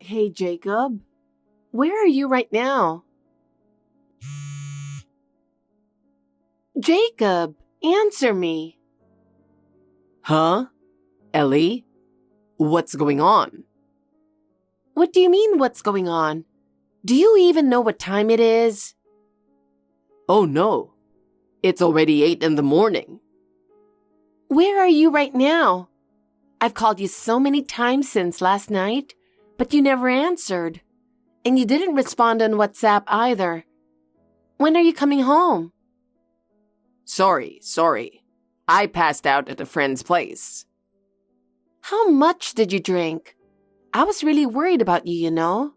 Hey, Jacob. Where are you right now? Jacob, answer me. Huh? Ellie? What's going on? What do you mean, what's going on? Do you even know what time it is? Oh no. It's already 8 in the morning. Where are you right now? I've called you so many times since last night, but you never answered. And you didn't respond on WhatsApp either. When are you coming home? Sorry. I passed out at a friend's place. How much did you drink? I was really worried about you, you know.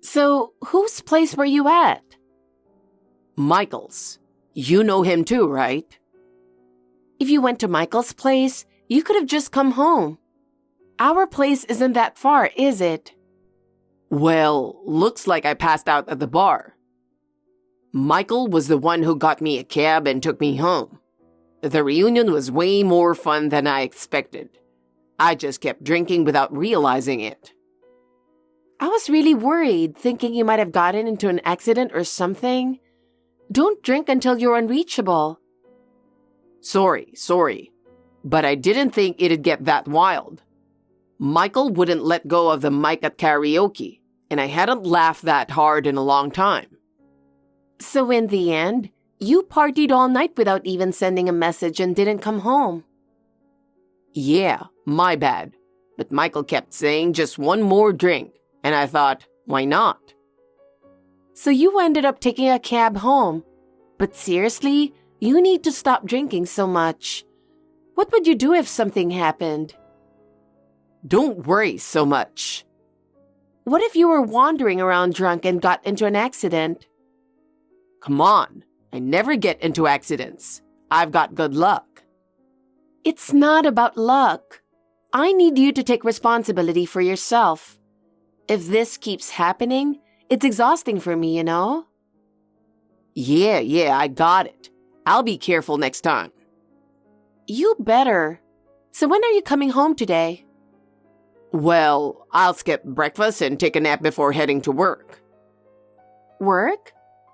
So, whose place were you at? Michael's. You know him too, right? If you went to Michael's place, you could have just come home. Our place isn't that far, is it? Well, looks like I passed out at the bar. Michael was the one who got me a cab and took me home. The reunion was way more fun than I expected. I just kept drinking without realizing it. I was really worried, thinking you might have gotten into an accident or something. Don't drink until you're unreachable. Sorry. But I didn't think it'd get that wild. Michael wouldn't let go of the mic at karaoke, and I hadn't laughed that hard in a long time. So in the end, you partied all night without even sending a message and didn't come home. Yeah, my bad. But Michael kept saying just one more drink, and I thought, why not? So you ended up taking a cab home. But seriously, you need to stop drinking so much. What would you do if something happened? Don't worry so much. What if you were wandering around drunk and got into an accident? Come on, I never get into accidents. I've got good luck. It's not about luck. I need you to take responsibility for yourself. If this keeps happening, it's exhausting for me, you know? Yeah, I got it. I'll be careful next time. You better. So when are you coming home today? Well, I'll skip breakfast and take a nap before heading to work. Work?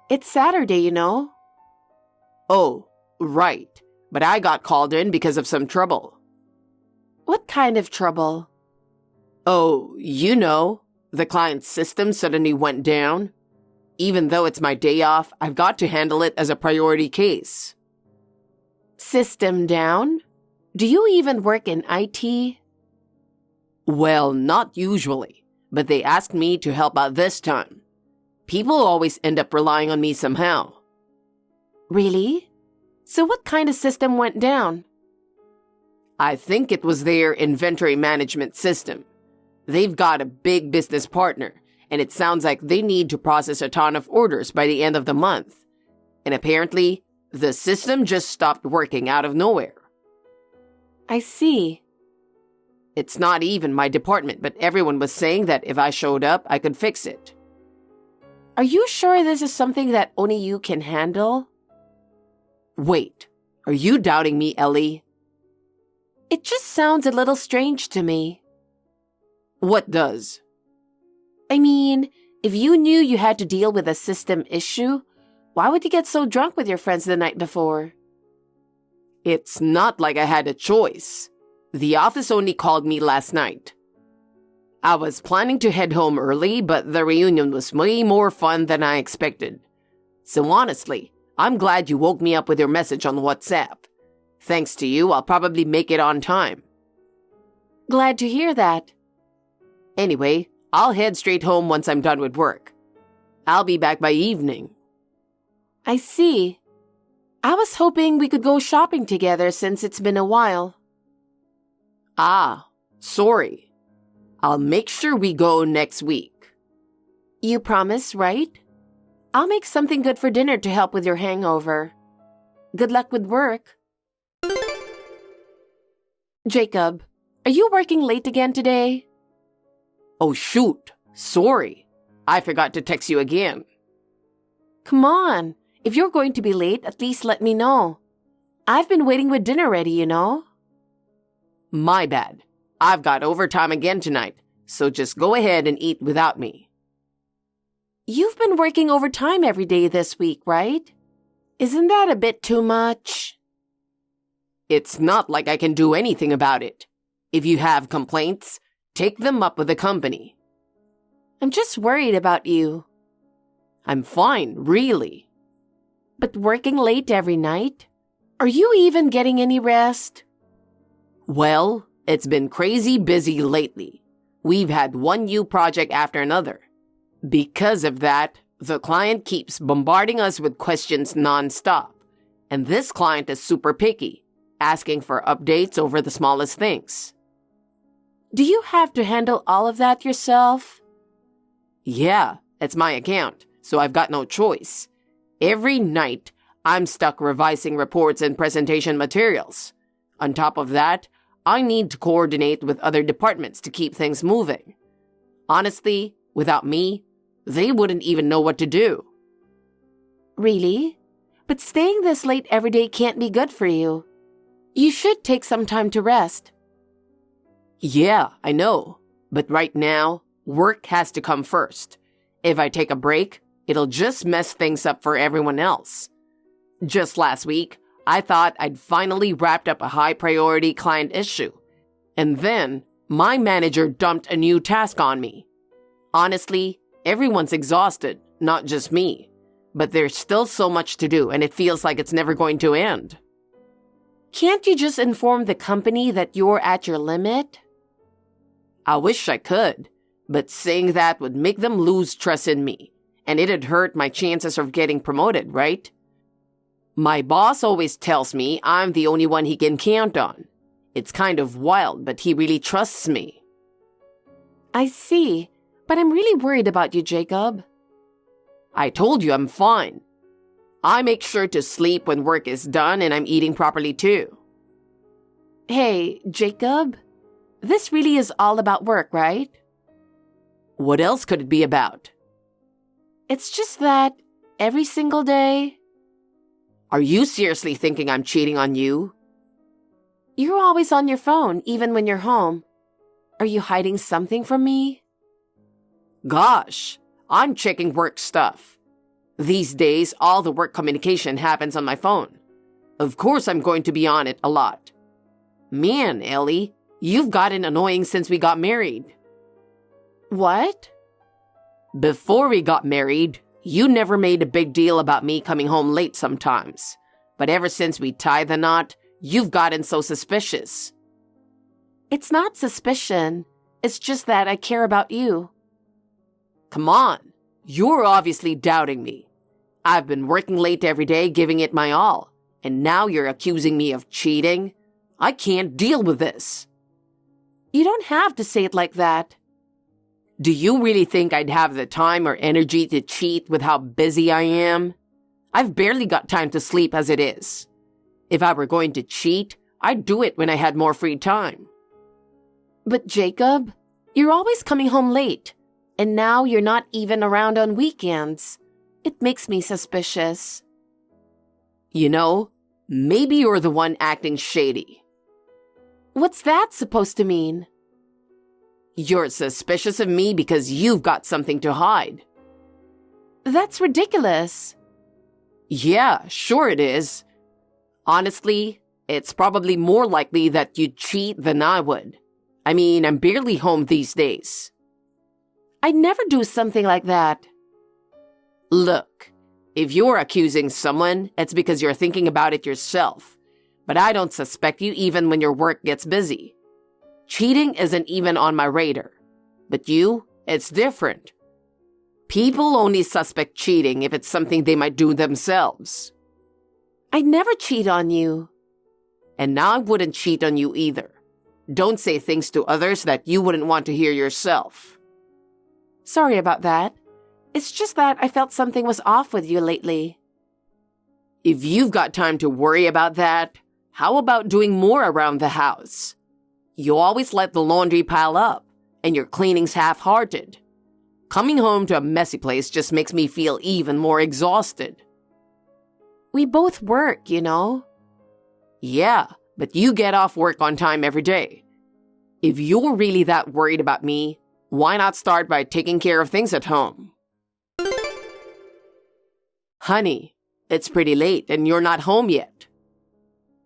It's Saturday, you know. Oh, right. But I got called in because of some trouble. What kind of trouble? Oh, you know, the client's system suddenly went down. Even though it's my day off, I've got to handle it as a priority case. System down? Do you even work in IT? Well, not usually, but they asked me to help out this time. People always end up relying on me somehow. Really? So what kind of system went down? I think it was their inventory management system. They've got a big business partner, and it sounds like they need to process a ton of orders by the end of the month. And apparently, the system just stopped working out of nowhere. I see. It's not even my department, but everyone was saying that if I showed up, I could fix it. Are you sure this is something that only you can handle? Wait, are you doubting me, Ellie? It just sounds a little strange to me. What does? I mean, if you knew you had to deal with a system issue, why would you get so drunk with your friends the night before? It's not like I had a choice. The office only called me last night. I was planning to head home early, but the reunion was way more fun than I expected. So honestly, I'm glad you woke me up with your message on WhatsApp. Thanks to you, I'll probably make it on time. Glad to hear that. Anyway, I'll head straight home once I'm done with work. I'll be back by evening. I see. I was hoping we could go shopping together since it's been a while. Ah, sorry. I'll make sure we go next week. You promise, right? I'll make something good for dinner to help with your hangover. Good luck with work. Jacob, are you working late again today? Oh shoot, sorry. I forgot to text you again. Come on, if you're going to be late, at least let me know. I've been waiting with dinner ready, you know. My bad. I've got overtime again tonight, so just go ahead and eat without me. You've been working overtime every day this week, right? Isn't that a bit too much? It's not like I can do anything about it. If you have complaints, take them up with the company. I'm just worried about you. I'm fine, really. But working late every night? Are you even getting any rest? Well, it's been crazy busy lately. We've had one new project after another. Because of that, the client keeps bombarding us with questions nonstop. And this client is super picky, asking for updates over the smallest things. Do you have to handle all of that yourself? Yeah, it's my account, so I've got no choice. Every night, I'm stuck revising reports and presentation materials. On top of that, I need to coordinate with other departments to keep things moving. Honestly, without me, they wouldn't even know what to do. Really? But staying this late every day can't be good for you. You should take some time to rest. Yeah, I know. But right now, work has to come first. If I take a break, it'll just mess things up for everyone else. Just last week, I thought I'd finally wrapped up a high-priority client issue. And then, my manager dumped a new task on me. Honestly, everyone's exhausted, not just me. But there's still so much to do, and it feels like it's never going to end. Can't you just inform the company that you're at your limit? I wish I could, but saying that would make them lose trust in me, and it'd hurt my chances of getting promoted, right? My boss always tells me I'm the only one he can count on. It's kind of wild, but he really trusts me. I see, but I'm really worried about you, Jacob. I told you I'm fine. I make sure to sleep when work is done and I'm eating properly too. Hey, Jacob, this really is all about work, right? What else could it be about? It's just that every single day... Are you seriously thinking I'm cheating on you? You're always on your phone, even when you're home. Are you hiding something from me? Gosh, I'm checking work stuff. These days, all the work communication happens on my phone. Of course I'm going to be on it a lot. Man, Ellie, you've gotten annoying since we got married. What? Before we got married, you never made a big deal about me coming home late sometimes. But ever since we tied the knot, you've gotten so suspicious. It's not suspicion. It's just that I care about you. Come on, you're obviously doubting me. I've been working late every day, giving it my all, and now you're accusing me of cheating? I can't deal with this. You don't have to say it like that. Do you really think I'd have the time or energy to cheat with how busy I am? I've barely got time to sleep as it is. If I were going to cheat, I'd do it when I had more free time. But Jacob, you're always coming home late, and now you're not even around on weekends. It makes me suspicious. You know, maybe you're the one acting shady. What's that supposed to mean? You're suspicious of me because you've got something to hide. That's ridiculous. Yeah, sure it is. Honestly, it's probably more likely that you'd cheat than I would. I mean, I'm barely home these days. I'd never do something like that. Look, if you're accusing someone, it's because you're thinking about it yourself. But I don't suspect you even when your work gets busy. Cheating isn't even on my radar. But you, it's different. People only suspect cheating if it's something they might do themselves. I'd never cheat on you. And now I wouldn't cheat on you either. Don't say things to others that you wouldn't want to hear yourself. Sorry about that. It's just that I felt something was off with you lately. If you've got time to worry about that, how about doing more around the house? You always let the laundry pile up, and your cleaning's half-hearted. Coming home to a messy place just makes me feel even more exhausted. We both work, you know. Yeah, but you get off work on time every day. If you're really that worried about me, Why not start by taking care of things at home? Honey, it's pretty late and you're not home yet.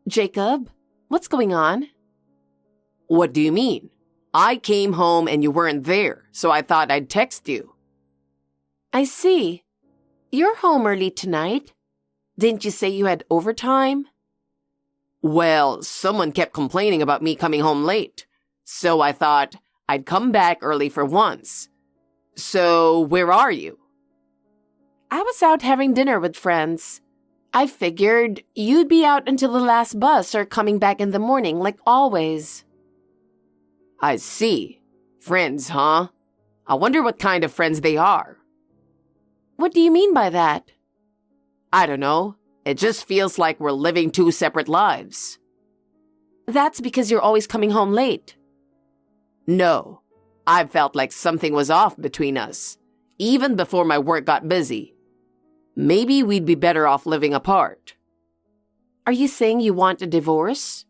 Jacob, what's going on? What do you mean? I came home and you weren't there, so I thought I'd text you. I see. You're home early tonight. Didn't you say you had overtime? Well, someone kept complaining about me coming home late, so I thought I'd come back early for once. So, where are you? I was out having dinner with friends. I figured you'd be out until the last bus or coming back in the morning like always. I see. Friends, huh? I wonder what kind of friends they are. What do you mean by that? I don't know. It just feels like we're living two separate lives. That's because you're always coming home late. No, I felt like something was off between us, even before my work got busy. Maybe we'd be better off living apart. Are you saying you want a divorce?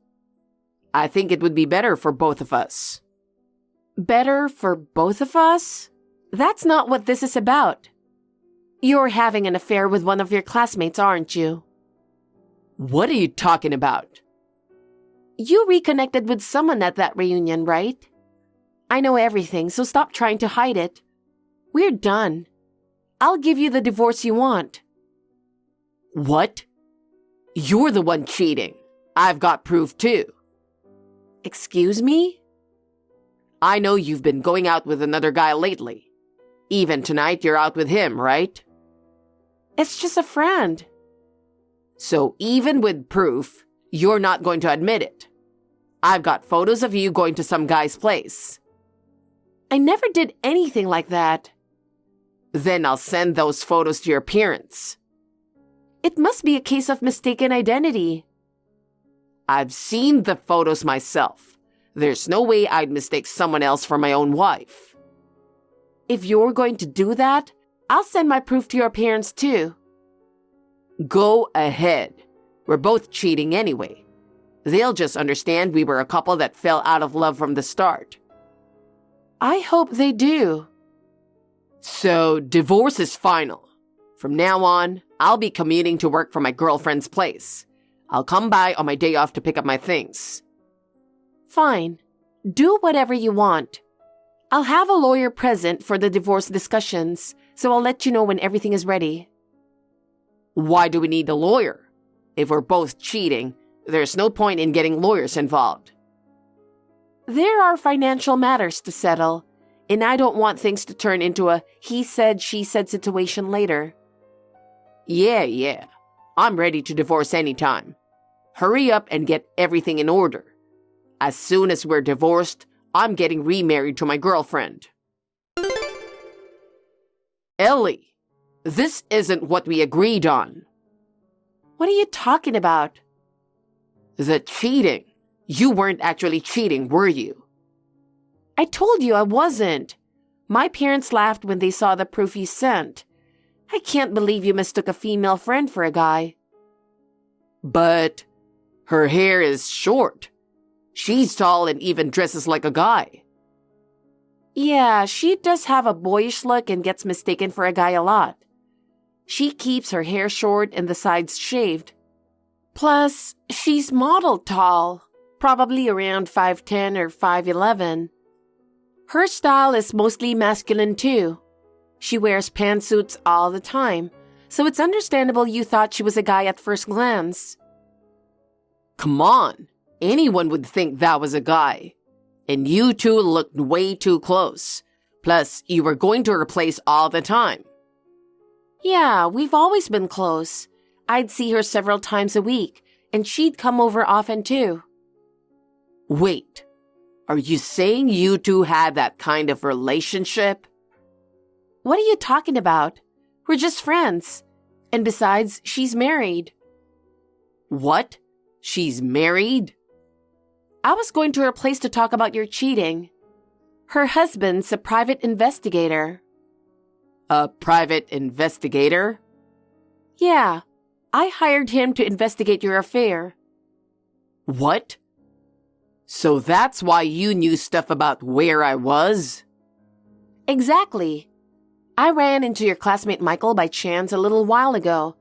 I think it would be better for both of us. Better for both of us? That's not what this is about. You're having an affair with one of your classmates, aren't you? What are you talking about? You reconnected with someone at that reunion, right? I know everything, so stop trying to hide it. We're done. I'll give you the divorce you want. What? You're the one cheating. I've got proof too. Excuse me? I know you've been going out with another guy lately. Even tonight you're out with him, right? It's just a friend. So even with proof, you're not going to admit it. I've got photos of you going to some guy's place. I never did anything like that. Then I'll send those photos to your parents. It must be a case of mistaken identity. I've seen the photos myself. There's no way I'd mistake someone else for my own wife. If you're going to do that, I'll send my proof to your parents too. Go ahead. We're both cheating anyway. They'll just understand we were a couple that fell out of love from the start. I hope they do. So, divorce is final. From now on, I'll be commuting to work from my girlfriend's place. I'll come by on my day off to pick up my things. Fine. Do whatever you want. I'll have a lawyer present for the divorce discussions, so I'll let you know when everything is ready. Why do we need a lawyer? If we're both cheating, there's no point in getting lawyers involved. There are financial matters to settle, and I don't want things to turn into a he said, she said situation later. Yeah. I'm ready to divorce anytime. Hurry up and get everything in order. As soon as we're divorced, I'm getting remarried to my girlfriend. Ellie, this isn't what we agreed on. What are you talking about? The cheating. You weren't actually cheating, were you? I told you I wasn't. My parents laughed when they saw the proof you sent. I can't believe you mistook a female friend for a guy. But her hair is short. She's tall and even dresses like a guy. Yeah, she does have a boyish look and gets mistaken for a guy a lot. She keeps her hair short and the sides shaved. Plus, she's modeled tall, probably around 5'10" or 5'11". Her style is mostly masculine too. She wears pantsuits all the time, so it's understandable you thought she was a guy at first glance. Come on, anyone would think that was a guy. And you two looked way too close. Plus, you were going to her place all the time. Yeah, we've always been close. I'd see her several times a week, and she'd come over often too. Wait, are you saying you two had that kind of relationship? What are you talking about? We're just friends. And besides, she's married. What? She's married? I was going to her place to talk about your cheating. Her husband's a private investigator. A private investigator? Yeah, I hired him to investigate your affair. What? So that's why you knew stuff about where I was? Exactly. I ran into your classmate Michael by chance a little while ago,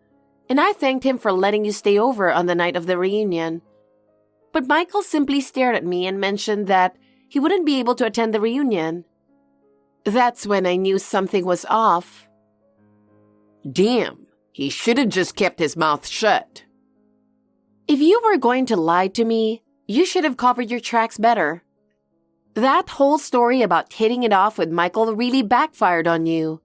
and I thanked him for letting you stay over on the night of the reunion. But Michael simply stared at me and mentioned that he wouldn't be able to attend the reunion. That's when I knew something was off. Damn, he should have just kept his mouth shut. If you were going to lie to me, you should have covered your tracks better. That whole story about hitting it off with Michael really backfired on you.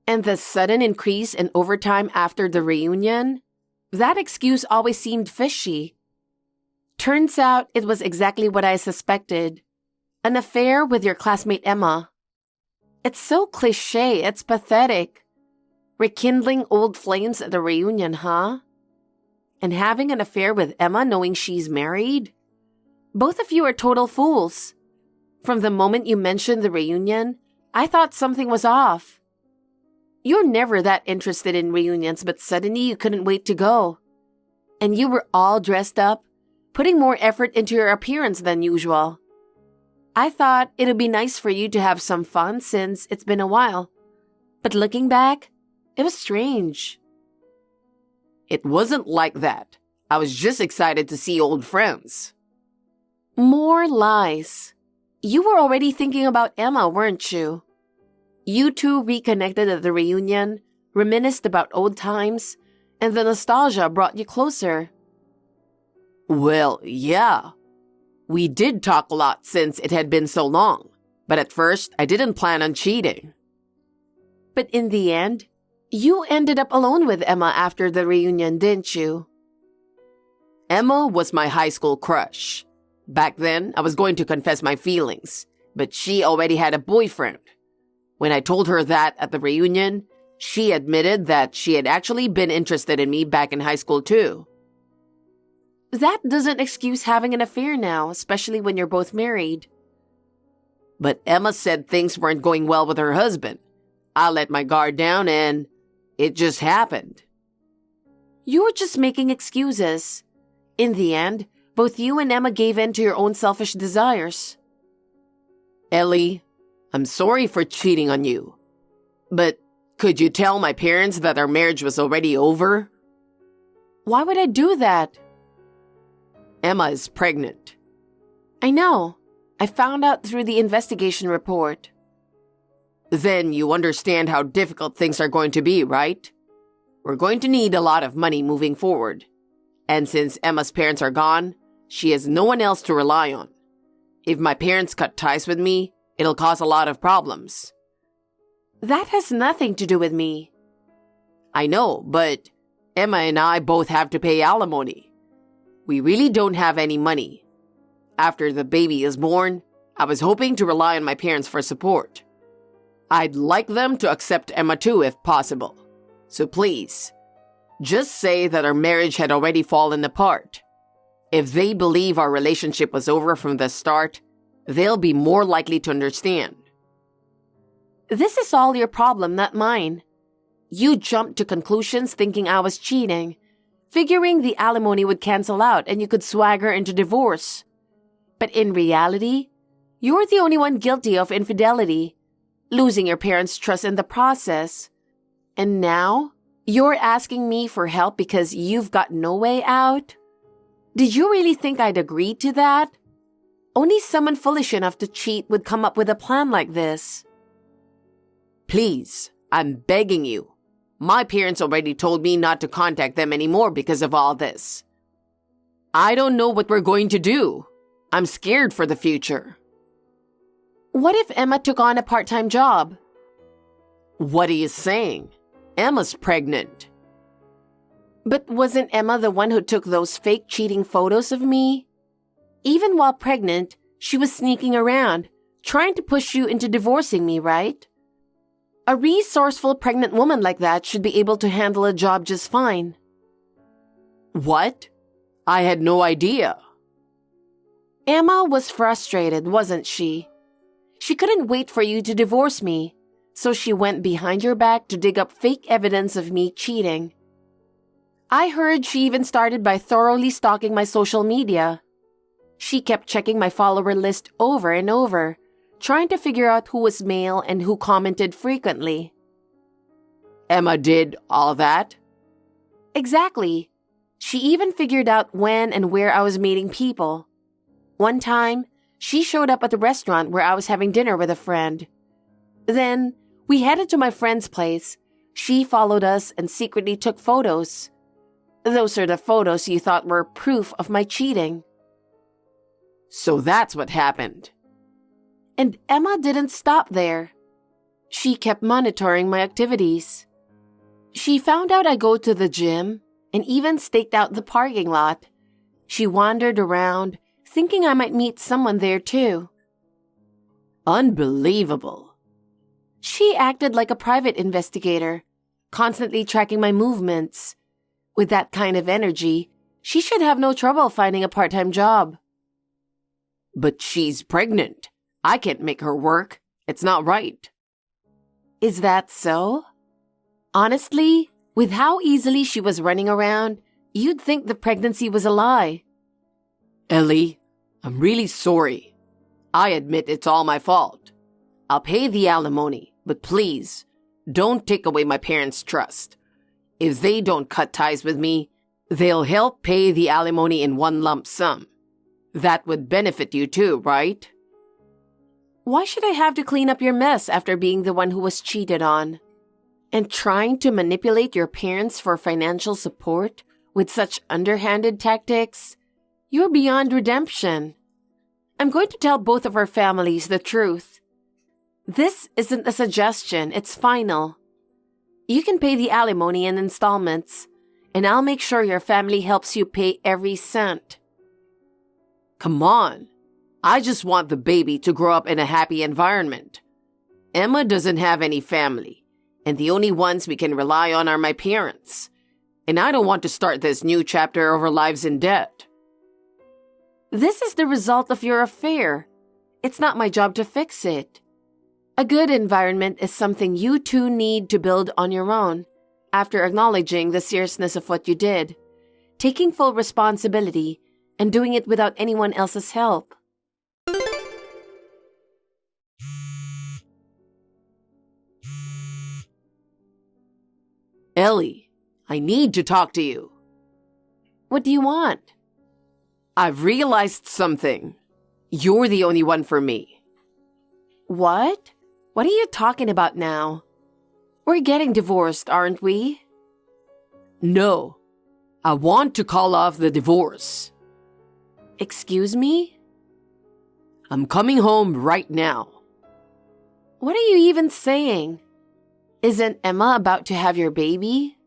And the sudden increase in overtime after the reunion? That excuse always seemed fishy. Turns out it was exactly what I suspected. An affair with your classmate Emma. It's so cliché, it's pathetic. Rekindling old flames at the reunion, huh? And having an affair with Emma knowing she's married? Both of you are total fools. From the moment you mentioned the reunion, I thought something was off. You're never that interested in reunions, but suddenly you couldn't wait to go. And you were all dressed up, putting more effort into your appearance than usual. I thought it'd be nice for you to have some fun since it's been a while. But looking back, it was strange. It wasn't like that. I was just excited to see old friends. More lies. You were already thinking about Emma, weren't you? You two reconnected at the reunion, reminisced about old times, and the nostalgia brought you closer. Well, yeah. We did talk a lot since it had been so long, but at first I didn't plan on cheating. But in the end, you ended up alone with Emma after the reunion, didn't you? Emma was my high school crush. Back then, I was going to confess my feelings, but she already had a boyfriend. When I told her that at the reunion, she admitted that she had actually been interested in me back in high school too. That doesn't excuse having an affair now, especially when you're both married. But Emma said things weren't going well with her husband. I let my guard down and it just happened. You were just making excuses. In the end, both you and Emma gave in to your own selfish desires. Ellie, I'm sorry for cheating on you. But could you tell my parents that our marriage was already over? Why would I do that? Emma is pregnant. I know. I found out through the investigation report. Then you understand how difficult things are going to be, right? We're going to need a lot of money moving forward. And since Emma's parents are gone, she has no one else to rely on. If my parents cut ties with me, it'll cause a lot of problems. That has nothing to do with me. I know, but Emma and I both have to pay alimony. We really don't have any money. After the baby is born, I was hoping to rely on my parents for support. I'd like them to accept Emma too if possible. So please, just say that our marriage had already fallen apart. If they believe our relationship was over from the start, they'll be more likely to understand. This is all your problem, not mine. You jumped to conclusions thinking I was cheating, figuring the alimony would cancel out and you could swagger into divorce. But in reality, you're the only one guilty of infidelity, losing your parents' trust in the process. And now, you're asking me for help because you've got no way out? Did you really think I'd agree to that? Only someone foolish enough to cheat would come up with a plan like this. Please, I'm begging you. My parents already told me not to contact them anymore because of all this. I don't know what we're going to do. I'm scared for the future. What if Emma took on a part-time job? What are you saying? Emma's pregnant. But wasn't Emma the one who took those fake cheating photos of me? Even while pregnant, she was sneaking around, trying to push you into divorcing me, right? A resourceful pregnant woman like that should be able to handle a job just fine. What? I had no idea. Emma was frustrated, wasn't she? She couldn't wait for you to divorce me, so she went behind your back to dig up fake evidence of me cheating. I heard she even started by thoroughly stalking my social media. She kept checking my follower list over and over, trying to figure out who was male and who commented frequently. Emma did all that? Exactly. She even figured out when and where I was meeting people. One time, she showed up at the restaurant where I was having dinner with a friend. Then, we headed to my friend's place. She followed us and secretly took photos. Those are the photos you thought were proof of my cheating. So that's what happened. And Emma didn't stop there. She kept monitoring my activities. She found out I go to the gym and even staked out the parking lot. She wandered around, thinking I might meet someone there too. Unbelievable. She acted like a private investigator, constantly tracking my movements. With that kind of energy, she should have no trouble finding a part-time job. But she's pregnant. I can't make her work. It's not right. Is that so? Honestly, with how easily she was running around, you'd think the pregnancy was a lie. Ellie, I'm really sorry. I admit it's all my fault. I'll pay the alimony, but please, don't take away my parents' trust. If they don't cut ties with me, they'll help pay the alimony in one lump sum. That would benefit you too, right? Why should I have to clean up your mess after being the one who was cheated on? And trying to manipulate your parents for financial support with such underhanded tactics? You're beyond redemption. I'm going to tell both of our families the truth. This isn't a suggestion, it's final. You can pay the alimony in installments, and I'll make sure your family helps you pay every cent. Come on. I just want the baby to grow up in a happy environment. Emma doesn't have any family, and the only ones we can rely on are my parents. And I don't want to start this new chapter of our lives in debt. This is the result of your affair. It's not my job to fix it. A good environment is something you two need to build on your own, after acknowledging the seriousness of what you did, taking full responsibility, and doing it without anyone else's help. Ellie, I need to talk to you. What do you want? I've realized something. You're the only one for me. What? What are you talking about now? We're getting divorced, aren't we? No. I want to call off the divorce. Excuse me? I'm coming home right now. What are you even saying? Isn't Emma about to have your baby?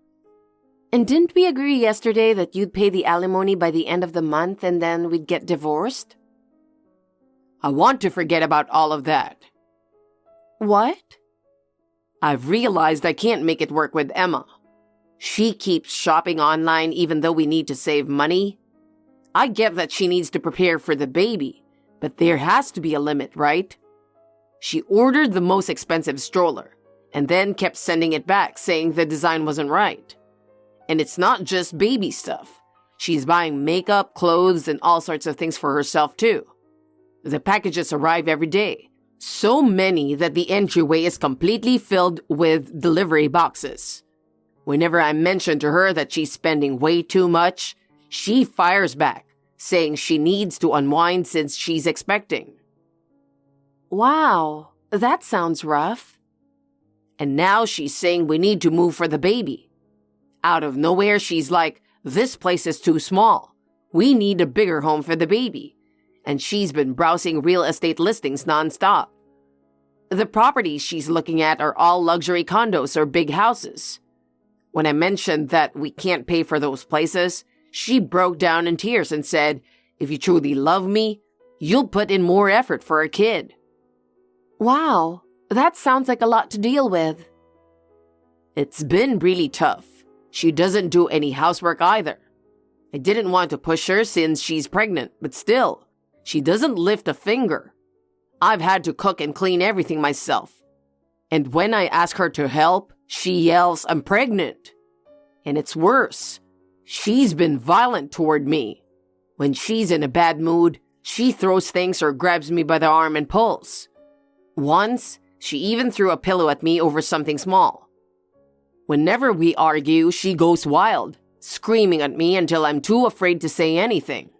And didn't we agree yesterday that you'd pay the alimony by the end of the month and then we'd get divorced? I want to forget about all of that. What? I've realized I can't make it work with Emma. She keeps shopping online even though we need to save money. I get that she needs to prepare for the baby, but there has to be a limit, right? She ordered the most expensive stroller and then kept sending it back saying the design wasn't right. And it's not just baby stuff. She's buying makeup, clothes, and all sorts of things for herself too. The packages arrive every day. So many that the entryway is completely filled with delivery boxes. Whenever I mention to her that she's spending way too much, she fires back, saying she needs to unwind since she's expecting. Wow, that sounds rough. And now she's saying we need to move for the baby. Out of nowhere, she's like, this place is too small. We need a bigger home for the baby. And she's been browsing real estate listings nonstop. The properties she's looking at are all luxury condos or big houses. When I mentioned that we can't pay for those places, she broke down in tears and said, if you truly love me, you'll put in more effort for a kid. Wow, that sounds like a lot to deal with. It's been really tough. She doesn't do any housework either. I didn't want to push her since she's pregnant, but still, she doesn't lift a finger. I've had to cook and clean everything myself. And when I ask her to help, she yells, I'm pregnant. And it's worse. She's been violent toward me. When she's in a bad mood, she throws things or grabs me by the arm and pulls. Once, she even threw a pillow at me over something small. Whenever we argue, she goes wild, screaming at me until I'm too afraid to say anything.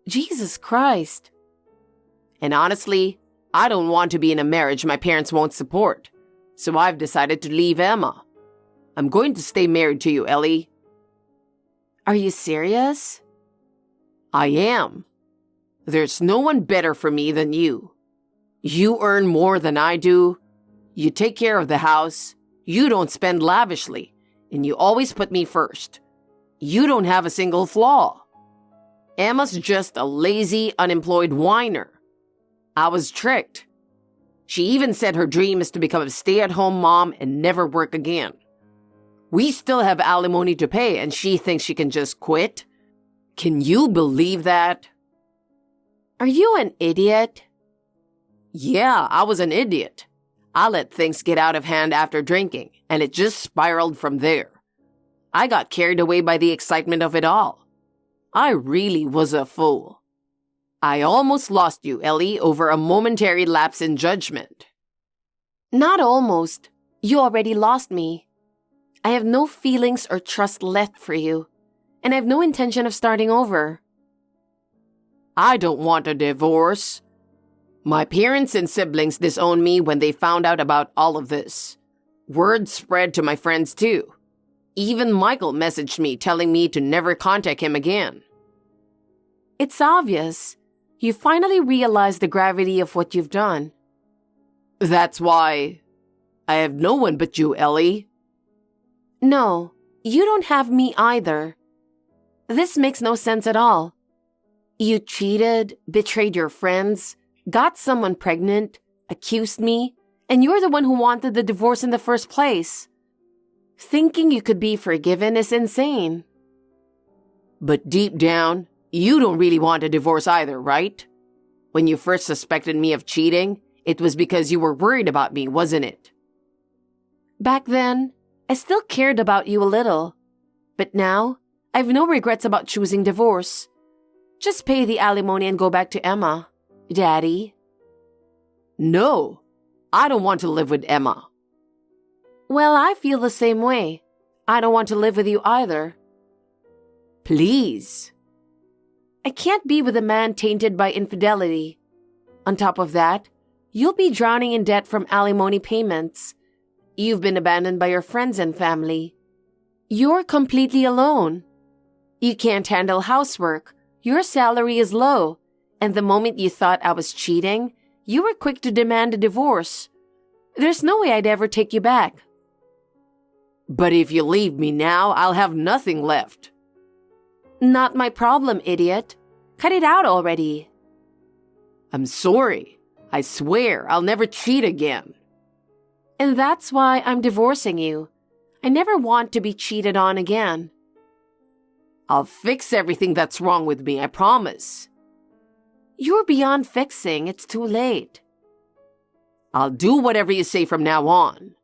Jesus Christ. And honestly, I don't want to be in a marriage my parents won't support, so I've decided to leave Emma. I'm going to stay married to you, Ellie. Are you serious? I am. There's no one better for me than you. You earn more than I do. You take care of the house. You don't spend lavishly, and you always put me first. You don't have a single flaw. Emma's just a lazy, unemployed whiner. I was tricked. She even said her dream is to become a stay-at-home mom and never work again. We still have alimony to pay, and she thinks she can just quit. Can you believe that? Are you an idiot? Yeah, I was an idiot. I let things get out of hand after drinking, and it just spiraled from there. I got carried away by the excitement of it all. I really was a fool. I almost lost you, Ellie, over a momentary lapse in judgment. Not almost. You already lost me. I have no feelings or trust left for you, and I have no intention of starting over. I don't want a divorce. My parents and siblings disowned me when they found out about all of this. Word spread to my friends too. Even Michael messaged me telling me to never contact him again. It's obvious. You finally realized the gravity of what you've done. That's why I have no one but you, Ellie. No, you don't have me either. This makes no sense at all. You cheated, betrayed your friends, got someone pregnant, accused me, and you're the one who wanted the divorce in the first place. Thinking you could be forgiven is insane. But deep down, you don't really want a divorce either, right? When you first suspected me of cheating, it was because you were worried about me, wasn't it? Back then, I still cared about you a little. But now, I have no regrets about choosing divorce. Just pay the alimony and go back to Emma, Daddy. No, I don't want to live with Emma. Well, I feel the same way. I don't want to live with you either. Please. I can't be with a man tainted by infidelity. On top of that, you'll be drowning in debt from alimony payments. You've been abandoned by your friends and family. You're completely alone. You can't handle housework. Your salary is low. And the moment you thought I was cheating, you were quick to demand a divorce. There's no way I'd ever take you back. But if you leave me now, I'll have nothing left. Not my problem, idiot. Cut it out already. I'm sorry. I swear I'll never cheat again. And that's why I'm divorcing you. I never want to be cheated on again. I'll fix everything that's wrong with me, I promise. You're beyond fixing. It's too late. I'll do whatever you say from now on.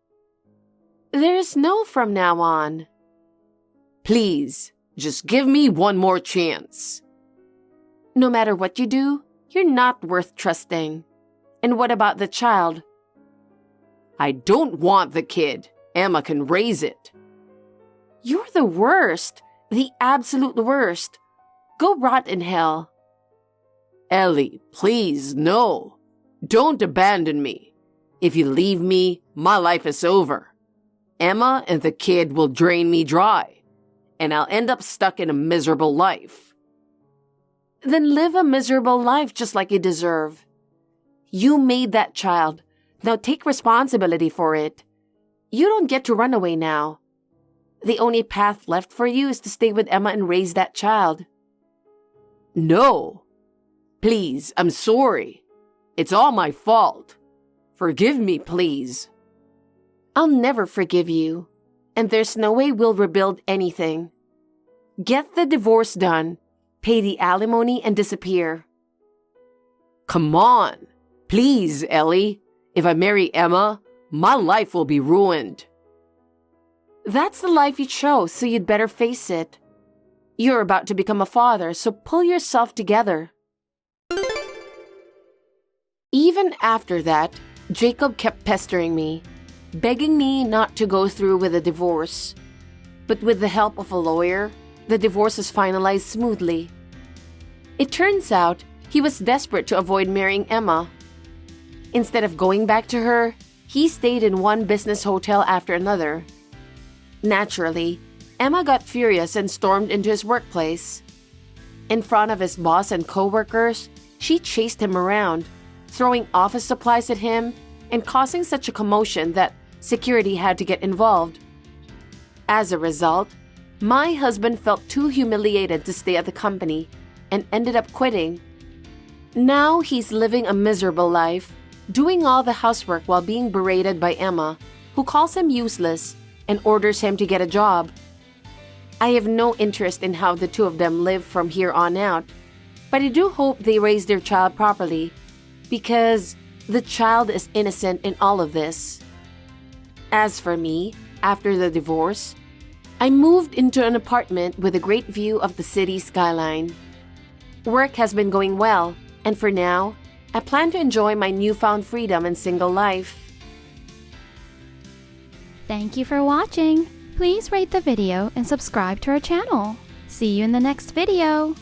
There's no from now on. Please, just give me one more chance. No matter what you do, you're not worth trusting. And what about the child? I don't want the kid. Emma can raise it. You're the worst. The absolute worst. Go rot in hell. Ellie, please, no. Don't abandon me. If you leave me, my life is over. Emma and the kid will drain me dry, and I'll end up stuck in a miserable life. Then live a miserable life just like you deserve. You made that child. Now take responsibility for it. You don't get to run away now. The only path left for you is to stay with Emma and raise that child. No. Please, I'm sorry. It's all my fault. Forgive me, please. I'll never forgive you. And there's no way we'll rebuild anything. Get the divorce done, pay the alimony, and disappear. Come on. Please, Ellie. If I marry Emma, my life will be ruined. That's the life you chose, so you'd better face it. You're about to become a father, so pull yourself together. Even after that, Jacob kept pestering me, begging me not to go through with the divorce. But with the help of a lawyer, the divorce was finalized smoothly. It turns out he was desperate to avoid marrying Emma. Instead of going back to her, he stayed in one business hotel after another. Naturally, Emma got furious and stormed into his workplace. In front of his boss and co-workers, she chased him around, throwing office supplies at him and causing such a commotion that security had to get involved. As a result, my husband felt too humiliated to stay at the company and ended up quitting. Now he's living a miserable life, doing all the housework while being berated by Emma, who calls him useless and orders him to get a job. I have no interest in how the two of them live from here on out, but I do hope they raise their child properly, because the child is innocent in all of this. As for me, after the divorce, I moved into an apartment with a great view of the city skyline. Work has been going well, and for now, I plan to enjoy my newfound freedom and single life. Thank you for watching. Please rate the video and subscribe to our channel. See you in the next video.